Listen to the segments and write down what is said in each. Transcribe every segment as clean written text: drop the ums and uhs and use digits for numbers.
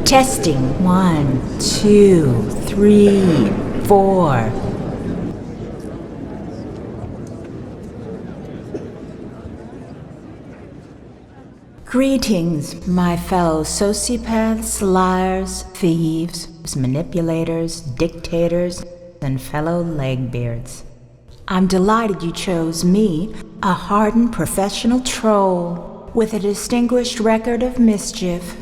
Testing. 1, 2, 3, 4. Greetings, my fellow sociopaths, liars, thieves, manipulators, dictators, and fellow legbeards. I'm delighted you chose me, a hardened professional troll with a distinguished record of mischief,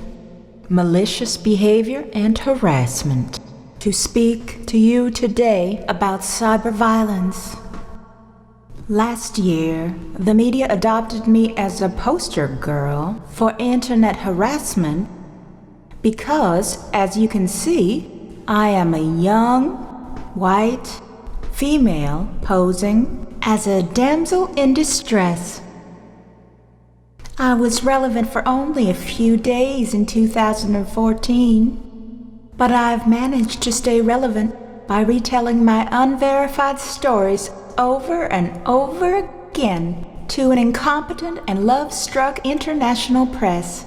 malicious behavior, and harassment, to speak to you today about cyberviolence. Last year, the media adopted me as a poster girl for internet harassment because, as you can see, I am a young, white, female posing as a damsel in distress. I was relevant for only a few days in 2014, but I've managed to stay relevant by retelling my unverified stories over and over again to an incompetent and love-struck international press.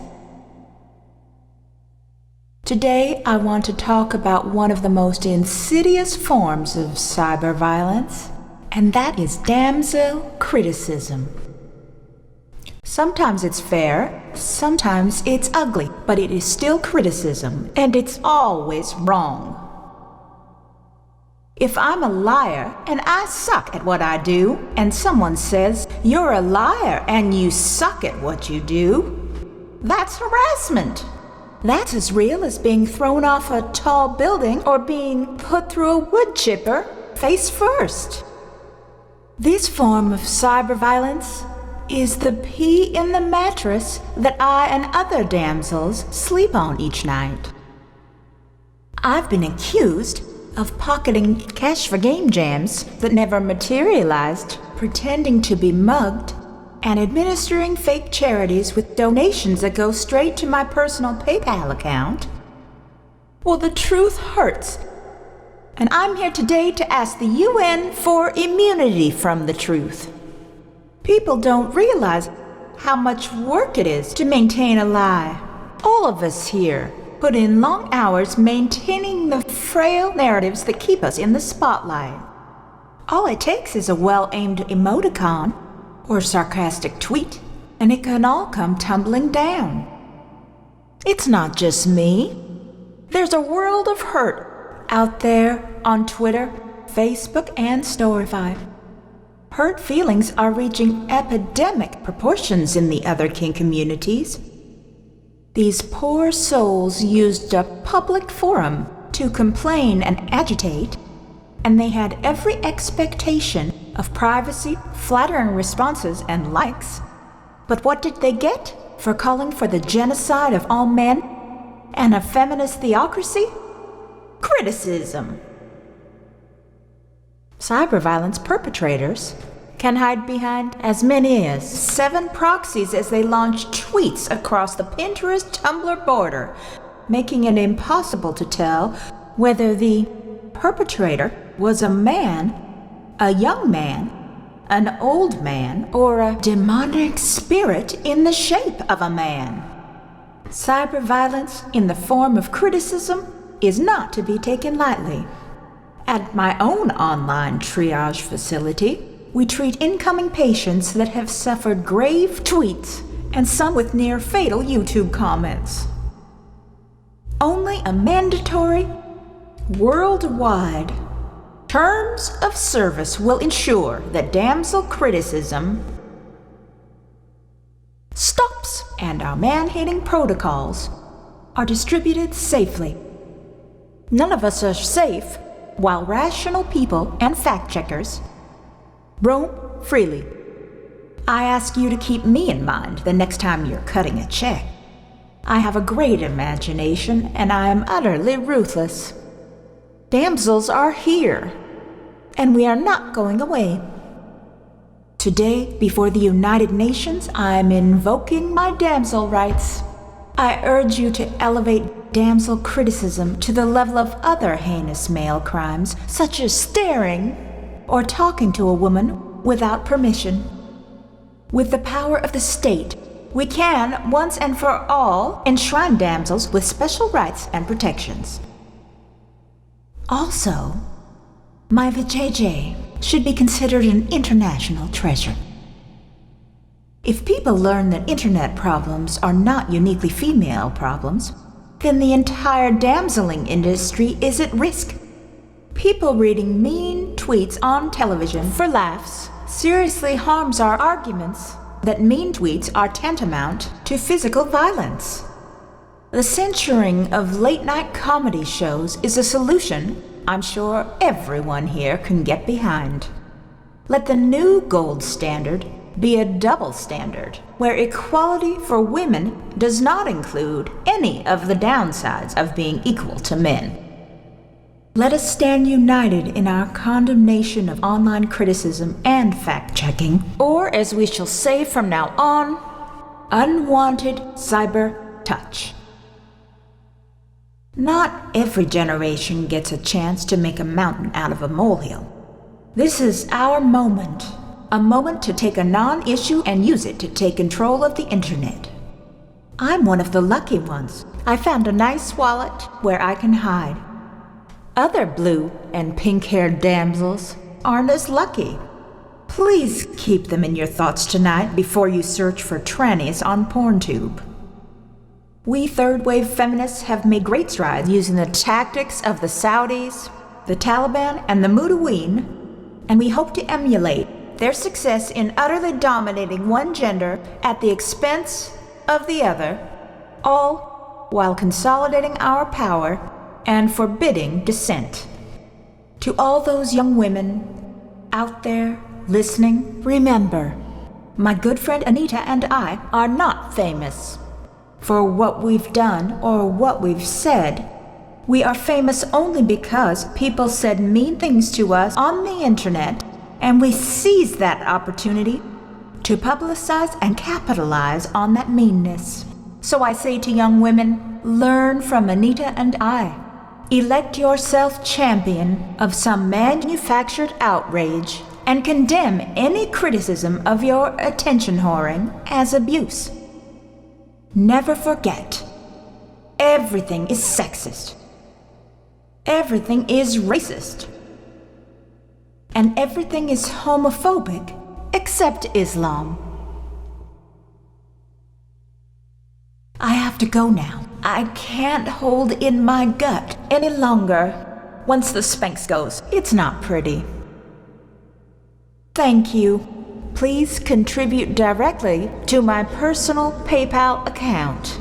Today, I want to talk about one of the most insidious forms of cyberviolence, and that is damsel criticism. Sometimes it's fair, sometimes it's ugly, but it is still criticism, and it's always wrong. If I'm a liar and I suck at what I do, and someone says, "You're a liar and you suck at what you do," that's harassment. That's as real as being thrown off a tall building or being put through a wood chipper face first. This form of cyberviolence is the pea in the mattress that I and other damsels sleep on each night. I've been accused of pocketing cash for game jams that never materialized, pretending to be mugged, and administering fake charities with donations that go straight to my personal PayPal account. Well, the truth hurts, and I'm here today to ask the UN for immunity from the truth. People don't realize how much work it is to maintain a lie. All of us here put in long hours maintaining the frail narratives that keep us in the spotlight. All it takes is a well-aimed emoticon or sarcastic tweet, and it can all come tumbling down. It's not just me. There's a world of hurt out there on Twitter, Facebook, and Storify. Hurt feelings are reaching epidemic proportions in the other kin communities. These poor souls used a public forum to complain and agitate, and they had every expectation of privacy, flattering responses, and likes. But what did they get for calling for the genocide of all men and a feminist theocracy? Criticism. Cyberviolence perpetrators can hide behind as many as 7 proxies as they launch tweets across the Pinterest-Tumblr border, making it impossible to tell whether the perpetrator was a man, a young man, an old man, or a demonic spirit in the shape of a man. Cyberviolence in the form of criticism is not to be taken lightly. At my own online triage facility, we treat incoming patients that have suffered grave tweets and some with near-fatal YouTube comments. Only a mandatory, worldwide terms of service will ensure that damsel criticism stops and our man-hating protocols are distributed safely. None of us are safe while rational people and fact-checkers roam freely. I ask you to keep me in mind the next time you're cutting a check. I have a great imagination and I am utterly ruthless. Damsels are here, and we are not going away. Today, before the United Nations, I'm invoking my damsel rights. I urge you to elevate damsel criticism to the level of other heinous male crimes, such as staring or talking to a woman without permission. With the power of the state, We can, once and for all, enshrine damsels with special rights and protections. Also, my vajayjay should be considered an international treasure. If people learn that internet problems are not uniquely female problems, then the entire damseling industry is at risk. People reading mean tweets on television for laughs seriously harms our arguments that mean tweets are tantamount to physical violence. The censoring of late-night comedy shows is a solution I'm sure everyone here can get behind. Let the new gold standard be a double standard, where equality for women does not include any of the downsides of being equal to men. Let us stand united in our condemnation of online criticism and fact-checking, or as we shall say from now on, unwanted cyber touch. Not every generation gets a chance to make a mountain out of a molehill. This is our moment, a moment to take a non-issue and use it to take control of the internet. I'm one of the lucky ones. I found a nice wallet where I can hide. Other blue and pink-haired damsels aren't as lucky. Please keep them in your thoughts tonight before you search for trannies on PornTube. We third-wave feminists have made great strides using the tactics of the Saudis, the Taliban, and the Mutaween, and we hope to emulate their success in utterly dominating one gender at the expense of the other, all while consolidating our power and forbidding dissent. To all those young women out there listening, remember, my good friend Anita and I are not famous for what we've done or what we've said. We are famous only because people said mean things to us on the internet, and we seized that opportunity to publicize and capitalize on that meanness. So I say to young women, learn from Anita and I. Elect yourself champion of some manufactured outrage and condemn any criticism of your attention whoring as abuse. Never forget, everything is sexist, everything is racist, and everything is homophobic except Islam. I have to go now. I can't hold in my gut any longer. Once the Spanx goes, it's not pretty. Thank you. Please contribute directly to my personal PayPal account.